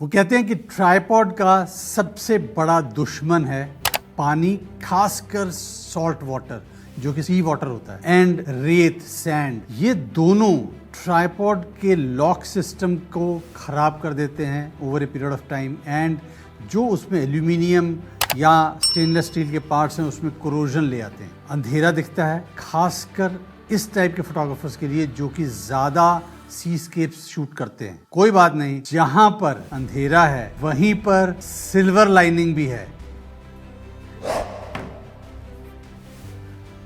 वो कहते हैं कि ट्राइपॉड का सबसे बड़ा दुश्मन है पानी, खासकर सॉल्ट वाटर जो कि सी वाटर होता है, एंड रेत, सैंड। ये दोनों ट्राइपॉड के लॉक सिस्टम को खराब कर देते हैं over a period of time, and जो उसमें एल्यूमिनियम या स्टेनलेस स्टील के पार्ट्स हैं उसमें कोरोजन ले आते हैं। अंधेरा दिखता है, खासकर इस टाइप के फोटोग्राफर्स के लिए जो कि ज्यादा सीस्केप्स शूट करते हैं। कोई बात नहीं, जहां पर अंधेरा है वहीं पर सिल्वर लाइनिंग भी है।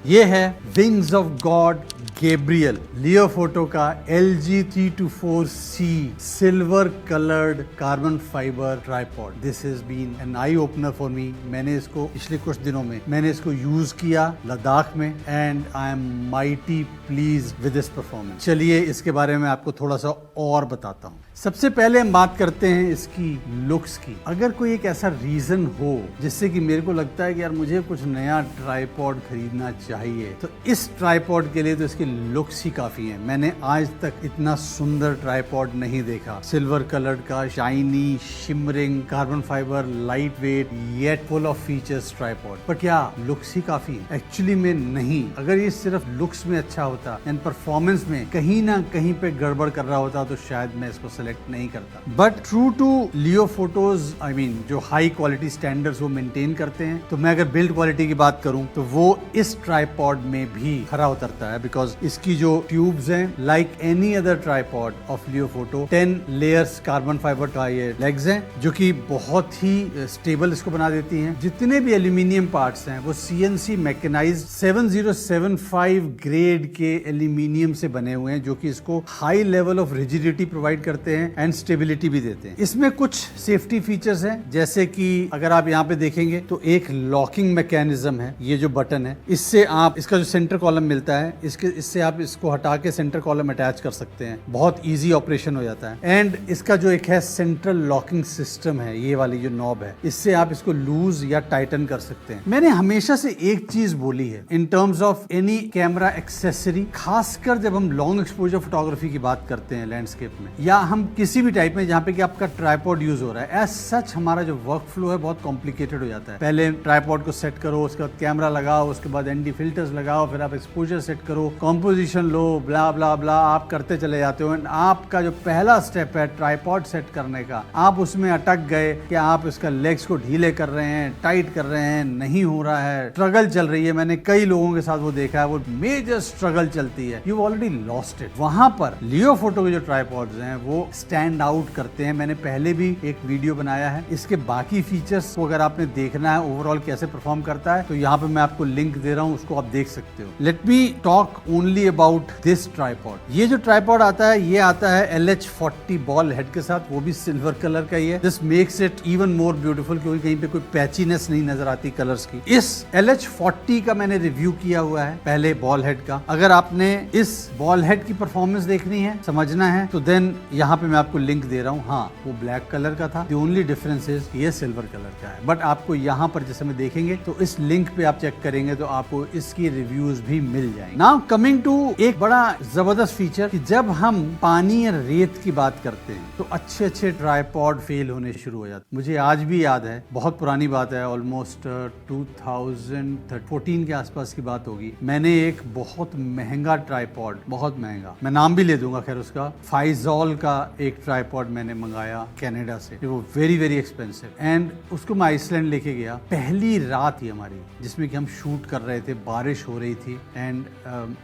ये है wings of God Gabriel, Leofoto का LG324C silver coloured carbon fibre tripod. This has been an eye opener for me. मैंने इसको पिछले कुछ दिनों में यूज किया लद्दाख में, and I am mighty pleased with this performance. चलिए इसके बारे में आपको थोड़ा सा और बताता हूँ। सबसे पहले हम बात करते हैं इसकी लुक्स की। अगर कोई एक ऐसा रीजन हो जिससे कि मेरे को लगता है कि यार मुझे कुछ नया ट्राइपॉड खरीदना चाहिए, तो इस ट्राइपॉड के लिए तो इसकी लुक्स ही काफी हैं। मैंने आज तक इतना सुंदर ट्राइपॉड नहीं देखा। सिल्वर कलर्ड का shiny shimmering carbon fibre light weight yet full of features tripod. पर क्या लुक्स ही काफी है? एक्चुअली में नहीं। अगर ये सिर्फ लुक्स में अच्छा होता एंड परफॉर्मेंस में कहीं ना कहीं पे गड़बड़ कर रहा होता तो शायद मैं इसको सेलेक्ट नहीं करता। But true to Leofoto's, I mean जो हाई क्वालिटी स्टैंडर्ड्स वो मेंटेन करते हैं, तो मैं अगर बिल्ड क्वालिटी की बात करूं तो वो इस ट्राइपॉड में भी खरा उतरता है। बिकॉज इसकी जो ट्यूब्स हैं, like any other tripod of Leo photo, 10 layers carbon fibre का ये लेग्स हैं जो कि बहुत ही स्टेबल इसको बना देती हैं। जितने भी एल्यूमिनियम पार्ट्स हैं वो CNC मैकेनाइज्ड 7075 ग्रेड के एल्यूमिनियम से बने हुए हैं, जो कि इसको high level of rigidity provide करते हैं एंड स्टेबिलिटी भी देते हैं। इसमें कुछ सेफ्टी फीचर्स हैं, जैसे कि अगर आप यहाँ पे देखेंगे तो एक लॉकिंग मैकेनिज्म है। ये जो बटन है, इससे आप इसका जो सेंटर कॉलम मिलता है, इससे आप इसको हटा के सेंटर कॉलम अटैच कर सकते हैं। बहुत इजी ऑपरेशन हो जाता है। एंड इसका जो एक है सेंट्रल लॉकिंग सिस्टम है, ये वाली जो नॉब है, इससे आप इसको लूज या टाइटन कर सकते हैं। मैंने हमेशा से एक चीज बोली है in terms of any camera accessory, खासकर जब हम लॉन्ग एक्सपोजर फोटोग्राफी की बात करते हैं लैंडस्केप में, या हम किसी भी टाइप में जहाँ पे कि आपका ट्राइपॉड यूज हो रहा है, एज सच हमारा जो वर्क फ्लो है बहुत कॉम्प्लिकेटेड हो जाता है। पहले ट्राइपॉड को सेट करो, उसके बाद कैमरा लगाओ, उसके बाद ND फिल्टर्स लगाओ, फिर आप एक्सपोजर सेट करो, कॉम्पोजिशन लो, ब्ला ब्ला ब्ला आप करते चले जाते हो। आपका जो पहला स्टेप है ट्राइपॉड सेट करने का, आप उसमें अटक गए कि आप इसका लेग्स को ढीले कर रहे हैं, टाइट कर रहे हैं, नहीं हो रहा है, स्ट्रगल चल रही है। मैंने कई लोगों के साथ वो देखा है, वो मेजर स्ट्रगल चलती है। You already lost it. वहां पर लियो फोटो के जो ट्राइपॉड्स हैं वो स्टैंड आउट करते हैं। मैंने पहले भी एक वीडियो बनाया है। इसके बाकी फीचर्स को अगर आपने देखना है ओवरऑल कैसे परफॉर्म करता है, तो यहाँ पे मैं आपको लिंक दे रहा हूँ, उसको आप देख सकते हो। Let me talk only about this tripod. ये जो ट्राइपॉड आता है, ये आता है LH40 बॉल हेड के साथ, वो भी सिल्वर कलर का ही है। This makes it even more beautiful, क्योंकि कहीं पे कोई पैचीनेस नहीं नजर आती कलर्स की। इस LH40 का मैंने रिव्यू किया हुआ है पहले बॉल हेड का। अगर आपने इस बॉल हेड की परफॉर्मेंस देखनी है, समझना है, तो देन यहाँ पे मैं आपको लिंक दे रहा हूँ। हाँ, वो ब्लैक कलर का था। द ओनली डिफरेंस इज ये सिल्वर कलर का है। बट आपको यहाँ पर जैसे में देखेंगे तो इस लिंक पे आप चेक करेंगे तो आपको इसकी रिव्यूज भी मिल जाएंगे। नाउ कमिंग टू एक बड़ा जबरदस्त फीचर, कि जब हम पानी या रेत की बात करते हैं तो अच्छे अच्छे ट्राइपॉड फेल होने शुरू हो जाते। मुझे आज भी याद है, बहुत पुरानी बात है, ऑलमोस्ट 2014 के आसपास की बात होगी। मैंने एक बहुत महंगा ट्राइपॉड, बहुत महंगा, मैं नाम भी ले दूंगा खैर उसका, फाइजॉल का एक ट्राइपॉड मैंने मंगाया कनाडा से। वो वेरी वेरी एक्सपेंसिव, एंड उसको मैं आइसलैंड लेके गया। पहली रात ही हमारी जिसमें कि हम शूट कर रहे थे, बारिश हो रही थी, एंड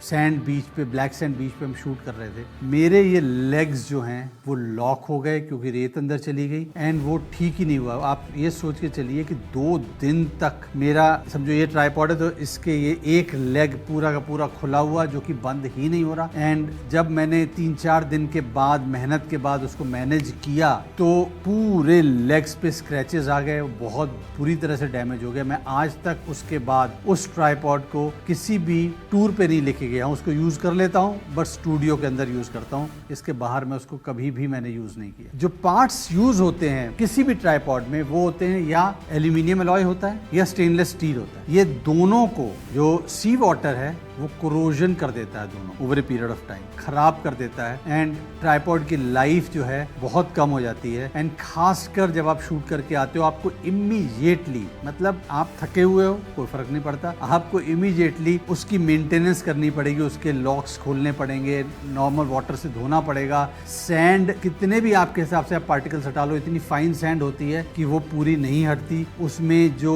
सैंड बीच पे, ब्लैक सैंड बीच पे हम शूट कर रहे थे। मेरे ये लेग्स जो हैं वो लॉक हो गए क्योंकि रेत अंदर चली गई, एंड वो ठीक ही नहीं हुआ। आप ये सोच के चलिए कि 2 दिन तक मेरा, समझो ये ट्राइपॉड है तो इसके ये एक लेग पूरा का पूरा खुला हुआ, जो कि बंद ही नहीं हो रहा। एंड जब मैंने 3-4 दिन के बाद मेहनत के बाद उसको मैनेज किया तो पूरे लेग्स पे स्क्रैचेस आ गए, बहुत बुरी तरह से डैमेज हो गया। मैं आज तक उसके बाद उस ट्राइपॉड को किसी भी टूर पे नहीं लेके गया हूँ। उसको यूज कर लेता हूँ, बट स्टूडियो के अंदर यूज करता हूँ, इसके बाहर मैं उसको कभी भी मैंने यूज नहीं किया। जो पार्ट्स यूज होते हैं किसी भी ट्राइपॉड में, वो होते हैं या एल्यूमिनियम अलॉय होता है या स्टेनलेस स्टील होता है। ये दोनों को, जो सी वाटर है वो कोरोजन कर देता है दोनों over a period of time, खराब कर देता है एंड ट्राइपॉड की लाइफ जो है बहुत कम हो जाती है। एंड खासकर जब आप शूट करके आते हो आपको इमीडिएटली, मतलब आप थके हुए हो कोई फर्क नहीं पड़ता, आपको इमीडिएटली उसकी मेंटेनेंस करनी पड़ेगी, उसके लॉक्स खोलने पड़ेंगे, नॉर्मल वाटर से धोना पड़ेगा। सैंड कितने भी आपके हिसाब से आप पार्टिकल्स हटा लो, इतनी फाइन सैंड होती है कि वो पूरी नहीं हटती, उसमें जो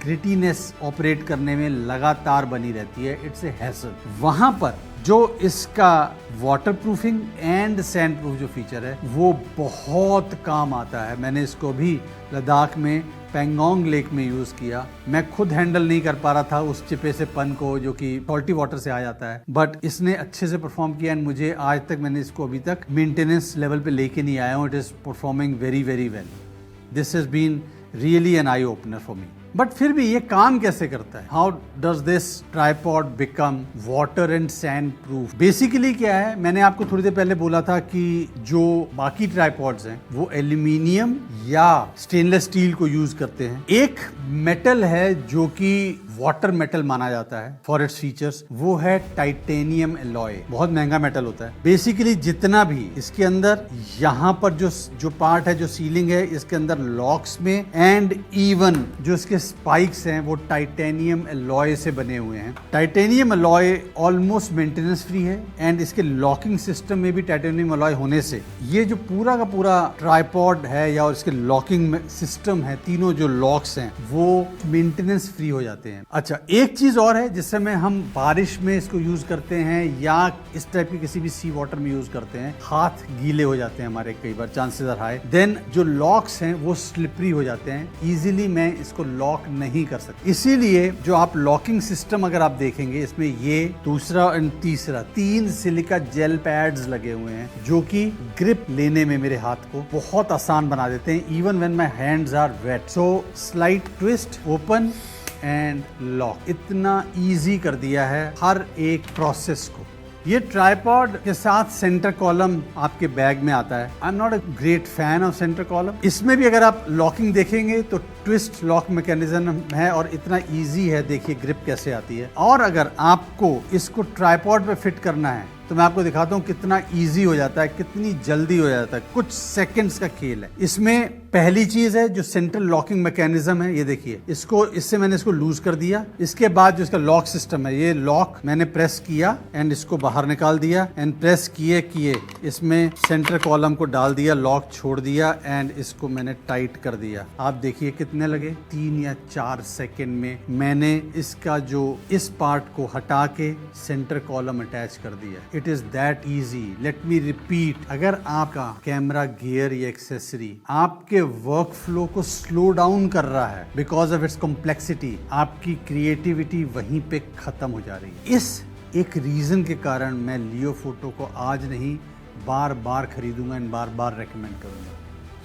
ग्रिटीनेस ऑपरेट करने में लगातार बनी रहती है। It's a hassle. वहां पर जो इसका water proofing and sand proof जो फीचर है वो बहुत काम आता है। मैंने इसको भी लद्दाख में पेंगोंग लेक में यूज किया। मैं खुद हैंडल नहीं कर पा रहा था उस चिपे से पन को जो कि सॉल्टी वाटर से आ जाता है, बट इसने अच्छे से परफॉर्म किया एंड मुझे आज तक, मैंने इसको अभी तक मेंटेनेंस लेवल पे लेके नहीं आया हूँ। It is performing very very well. This has been really an eye opener for me. But फिर भी ये काम कैसे करता है? How does this tripod become water and sand proof? Basically क्या है, मैंने आपको थोड़ी देर पहले बोला था कि जो बाकी ट्राइपॉड्स हैं वो एल्यूमिनियम या स्टेनलेस स्टील को यूज करते हैं। एक मेटल है जो कि वाटर मेटल माना जाता है फॉर इट्स फीचर्स, वो है टाइटेनियम एलॉय। बहुत महंगा मेटल होता है। बेसिकली जितना भी इसके अंदर यहाँ पर जो पार्ट है, जो सीलिंग है, इसके अंदर लॉक्स में एंड इवन जो इसके स्पाइक्स हैं वो टाइटेनियम एलॉय से बने हुए हैं। Titanium alloy almost maintenance free है एंड इसके लॉकिंग सिस्टम में भी टाइटेनियम एलॉय होने से ये जो पूरा का पूरा ट्राइपॉड है या इसके लॉकिंग सिस्टम है, तीनों जो लॉक्स हैं वो मेंटेनेंस फ्री हो जाते हैं। अच्छा, एक चीज और है जिससे में हम बारिश में इसको यूज करते हैं या इस टाइप की किसी भी सी वाटर में यूज करते हैं, हाथ गीले हो जाते हैं हमारे, कई बार चांसेस आर हाई। देन जो लॉक्स हैं वो स्लिपरी हो जाते हैं, इजीली मैं इसको लॉक नहीं कर सकता। इसीलिए जो आप लॉकिंग सिस्टम अगर आप देखेंगे, इसमें ये दूसरा और तीसरा 3 सिलिका जेल पैड्स लगे हुए हैं जो कि ग्रिप लेने में मेरे हाथ को बहुत आसान बना देते हैं, even when my hands are wet. So slight twist, open and lock, इतना इजी कर दिया है हर एक प्रोसेस को। ये ट्राइपॉड के साथ सेंटर कॉलम आपके बैग में आता है। I am not a great fan of centre column. इसमें भी अगर आप लॉकिंग देखेंगे तो ट्विस्ट लॉक मैकेनिज्म है और इतना इजी है, देखिए ग्रिप कैसे आती है। और अगर आपको इसको ट्राइपॉड पे फिट करना है तो मैं आपको दिखाता हूँ कितना इजी हो जाता है, कितनी जल्दी हो जाता है, कुछ सेकंड्स का खेल है। इसमें पहली चीज है जो सेंट्रल लॉकिंग मैकेनिज्म है, ये देखिए, इससे मैंने इसको लूज कर दिया। इसके बाद जो इसका लॉक सिस्टम है, ये लॉक मैंने प्रेस किया एंड इसको बाहर निकाल दिया एंड प्रेस किए इसमें सेंटर कॉलम को डाल दिया, लॉक छोड़ दिया एंड इसको मैंने टाइट कर दिया। आप देखिए कितने लगे, 3 या 4 सेकेंड में मैंने इसका जो इस पार्ट को हटा के सेंटर कॉलम अटैच कर दिया। It is that easy. Let me repeat, अगर आपका कैमरा गियर या एक्सेसरी आपके वर्क फ्लो को स्लो डाउन कर रहा है बिकॉज ऑफ इट्स कॉम्प्लेक्सिटी, आपकी क्रिएटिविटी वहीं पे खत्म हो जा रही है। इस एक रीजन के कारण मैं लियो फोटो को आज नहीं, बार बार खरीदूंगा एंड बार बार रेकमेंड करूंगा।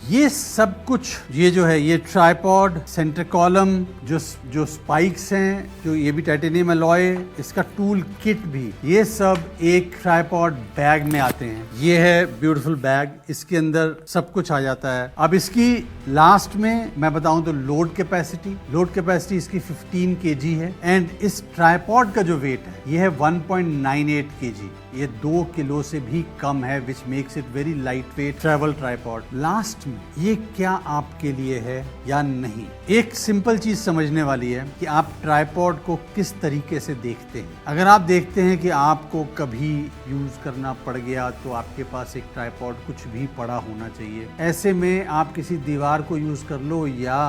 ये सब कुछ, ये जो है, ये ट्राइपॉड, सेंटर कॉलम, जो स्पाइक्स हैं, जो ये भी टाइटेनियम एलॉय, इसका टूल किट भी, ये सब एक ट्राइपॉड बैग में आते हैं। ये है ब्यूटीफुल बैग, इसके अंदर सब कुछ आ जाता है। अब इसकी लास्ट में मैं बताऊं तो लोड कैपेसिटी इसकी 15 kg है एंड इस ट्राइपॉड का जो वेट है ये है 1.98 kg। ये 2 किलो से भी कम है, which makes it very light weight travel tripod. Last में ये क्या आपके लिए है या नहीं, एक सिंपल चीज समझने वाली है कि आप ट्राइपॉड को किस तरीके से देखते हैं। अगर आप देखते हैं कि आपको कभी यूज करना पड़ गया तो आपके पास एक ट्राइपॉड कुछ भी पड़ा होना चाहिए। ऐसे में आप किसी दीवार को यूज कर लो या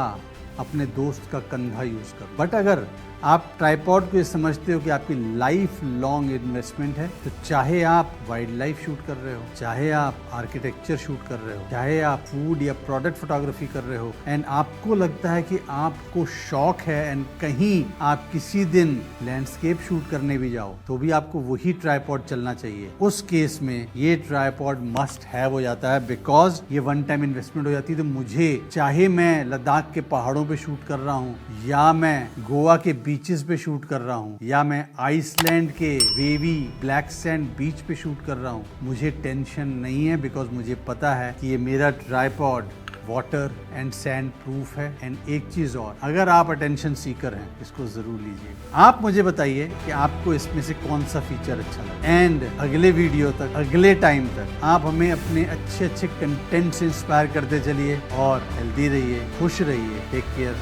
अपने दोस्त का कंधा यूज कर लो। बट अगर आप ट्राइपॉड को ये समझते हो कि आपकी लाइफ लॉन्ग इन्वेस्टमेंट है, तो चाहे आप वाइल्ड लाइफ शूट कर रहे हो, चाहे आप आर्किटेक्चर शूट कर रहे हो, चाहे आप फूड या प्रोडक्ट फोटोग्राफी कर रहे हो एंड आपको लगता है कि आपको शौक है एंड कहीं आप किसी दिन लैंडस्केप शूट करने भी जाओ तो भी आपको वही ट्राइपॉड चलना चाहिए। उस केस में ये ट्राइपॉड मस्ट हैव हो जाता है बिकॉज ये वन टाइम इन्वेस्टमेंट हो जाती है। तो मुझे, चाहे मैं लद्दाख के पहाड़ों पे शूट कर रहा हूँ या मैं गोवा के बीचेस पे शूट कर रहा हूँ या मैं आइसलैंड के वेवी ब्लैक सैंड बीच पे शूट कर रहा हूँ, मुझे टेंशन नहीं है बिकॉज मुझे पता है कि ये मेरा tripod water and sand proof है। एंड एक चीज और, अगर आप अटेंशन सीकर हैं इसको जरूर लीजिए। आप मुझे बताइए कि आपको इसमें से कौन सा फीचर अच्छा लगा। एंड अगले वीडियो तक, अगले टाइम तक आप हमें अपने अच्छे कंटेंट से इंस्पायर करते चलिए और हेल्दी रहिए, खुश रहिए। Take care.